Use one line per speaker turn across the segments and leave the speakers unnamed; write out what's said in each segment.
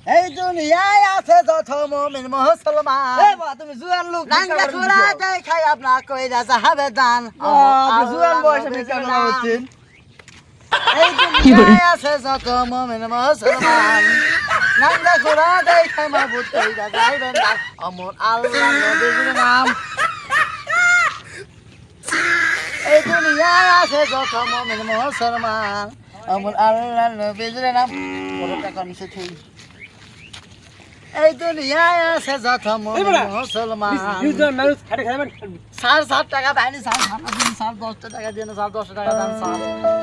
এই দুনিয়ায় আছে যত মুমিন মুসলমান।
এই বাবা তুমি জুয়ান লোক
নাঙ্গা খোরা দেখাই আপনার কইরা যাবে দান।
আপনি জুয়ান বয়সে ভিক্ষা করা হচ্ছেন।
এই দুনিয়ায় আছে যত মুমিন মুসলমান। নাঙ্গা খোরা দেখাই মাবুদ কইরা যাবে দান। আমার আল্লাহ নবীর নাম। এই দুনিয়ায় আছে যত মুমিন মুসলমান। আমার আল্লাহ নবীর নাম। বড়টা কনসে ঠিক। এই দুনিয়ায় আছে যত মুমিন মুসলমান। স্যার 7 টাকা দেয়নি স্যার, স্যার 10 টাকা দিয়ে না স্যার, 10 টাকা দেন স্যার,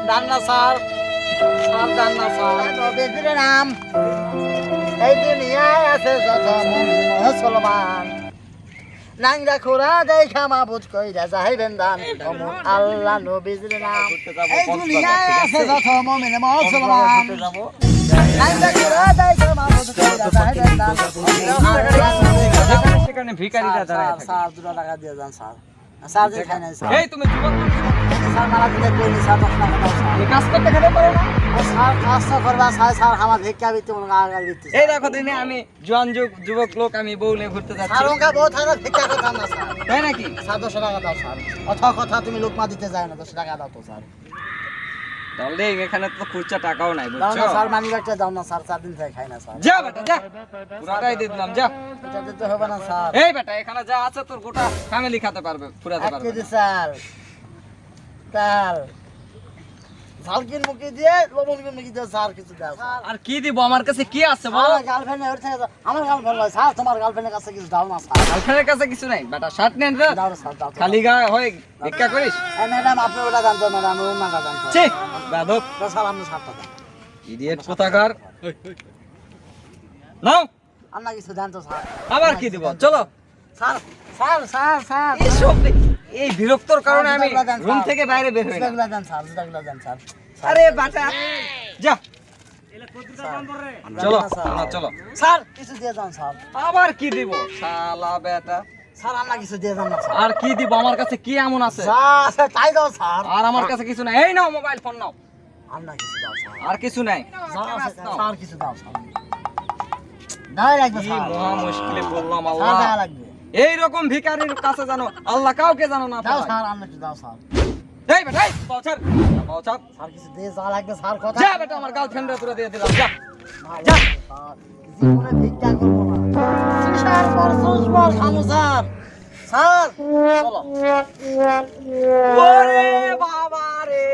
দেন না স্যার, স্যার দেন না স্যার, নবীর নাম। এই দুনিয়ায় আছে যত মুমিন মুসলমান। নাঙ্গা খোরা দেখা মাবুদ কইরা যাইবেন দান। আমার আল্লাহ নবীর নাম। এই দুনিয়ায় আছে যত মুমিন মুসলমান। নাঙ্গা খোরা দেখা মাবুদ কইরা যাইবেন দান।
সেখানে ভিখারিরা দাঁড়ায় থাকে।
স্যার 2 টাকা দিয়ে যান স্যার, স্যার যে খাই নাই স্যার।
এই তুমি যুবক
স্যার মারা দিতে কইনি স্যার, 10 টাকা দাও স্যার।
এই কাজ করতে খেতে পারো না?
স্যার কাজ তো করবা স্যার, স্যার আমার ভিক্ষা দিতে মনে গাল দিতে।
এই দেখো দিনে আমি জোয়ান যুবক লোক, আমি বউ নিয়ে ঘুরতে যাচ্ছি।
স্যার ওকা বহুত হারা ভিক্ষা করতাম না স্যার।
তাই নাকি?
স্যার 10 টাকা দাও স্যার। কথা কথা তুমি লোকমা দিতে যায় না, 10 টাকা দাও তো স্যার।
তাহলে এখানে তো খুচরা টাকাও নাই,
দাও
বুঝছো?
না স্যার, মানি ব্যাগটা দাও না স্যার, 4 দিন থেকে খাই না স্যার।
যা বেটা যা, পুরাটাই দিয়ে দিলাম যা।
এটা দিতে হবে না স্যার।
এই বেটা এখানে যা আছে তোর গোটা ফ্যামিলি খেতে পারবে, পুরাতে
1
পারবে।
কেজি স্যার, তাল ঝালকিন মুখে দিয়ে লবণ মুখে দিয়ে স্যার কিছু দাও স্যার।
আর কি দিব, আমার কাছে কি আছে বলো?
আমার গার্লফ্রেন্ড ওর থেকে আমার গার্লফ্রেন্ড নয় স্যার, তোমার গার্লফ্রেন্ডের কাছে কিছু দাও না স্যার।
গার্লফ্রেন্ডের কাছে কিছু নাই বেটা, শার্ট নেন রে,
দাও না স্যার, দাও তো।
খালি গা হয়ে ভিক্ষা করিস?
এই ম্যাডাম আপনি ওটা জানতো, ম্যাডাম ওর নাটা জানতো।
ছি বাদক
দাও স্যার, আপনি সারটা দেন।
ইডিয়েট কোথাকার। নাও
আমরা কিছু জানতো স্যার।
আবার কি দিব, চলো।
স্যার স্যার স্যার স্যার
এইসব এই বিরক্তর কারণে আমি রুম থেকে বাইরে বের হই না।
জুতাগুলো দেন স্যার, জুতাগুলো দেন স্যার।
আরে বাটা যা, চলো না চলো।
স্যার কিছু দিয়ে যান স্যার।
আবার কি দিব শালা বেটা,
স্যার আমরা কিছু দিয়ে যান না স্যার।
আর কি দিব, আমার কাছে কি এমন আছে?
স্যার তাই দাও স্যার।
আর আমার কাছে কিছু নাই। এই নাও মোবাইল ফোন নাও,
আমরা কিছু দাও স্যার।
আর কিছু নাই।
স্যার কিছু দাও স্যার। দাও লাগবে
কি
স্যার।
মহা মুশকিলে পড়লাম
স্যার
আল্লাহ।
দাও লাগবে।
এই রকম ভিখারির কাছে জানো আল্লাহ কাউকে জানো না।
দাও স্যার, আমরা কিছু দাও স্যার।
এই বেটা এই পৌঁছার পৌঁছার
স্যার কিছু দিয়ে যা লাগবে স্যার, কথা।
যা বেটা, আমার গার্লফ্রেন্ডের পুরো দিয়ে দিলাম যা।
যা জীবনে ভিক্ষা করবো না স্যার, পরশুস পর খামু স্যার। স্যার চলো।
ওরে বাবা রে,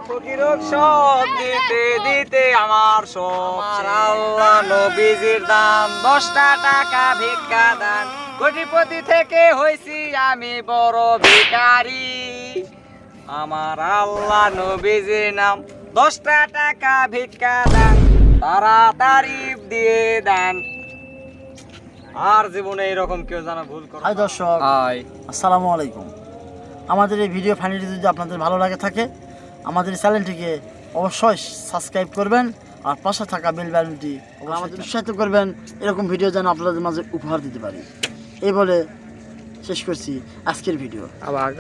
ফকিরক সব দিতে দিতে আমার সব আমার আল্লাহ নবীজির দান, 10 টাকা ভিক্ষা দান। কোটিপতি থেকে হইছি আমি বড় ভিখারি, আমার আল্লাহ নবীজির নাম, 10 টাকা ভিক্ষা দান, তাড়াতাড়ি দিয়ে দেন। আর জীবনে এরকম কেউ জানা ভুল করো।
হাই দর্শক,
হাই
আসসালামু আলাইকুম। আমাদের এই ভিডিও ফাইনালি যদি আপনাদের ভালো লাগে থাকে, আমাদের এই চ্যানেলটিকে অবশ্যই সাবস্ক্রাইব করবেন আর পাশে থাকা বেল বাটনটি আমাদের উৎসাহিত করবেন, এরকম ভিডিও যেন আপনাদের মাঝে উপহার দিতে পারি। এই বলে শেষ করছি আজকের ভিডিও।
আবার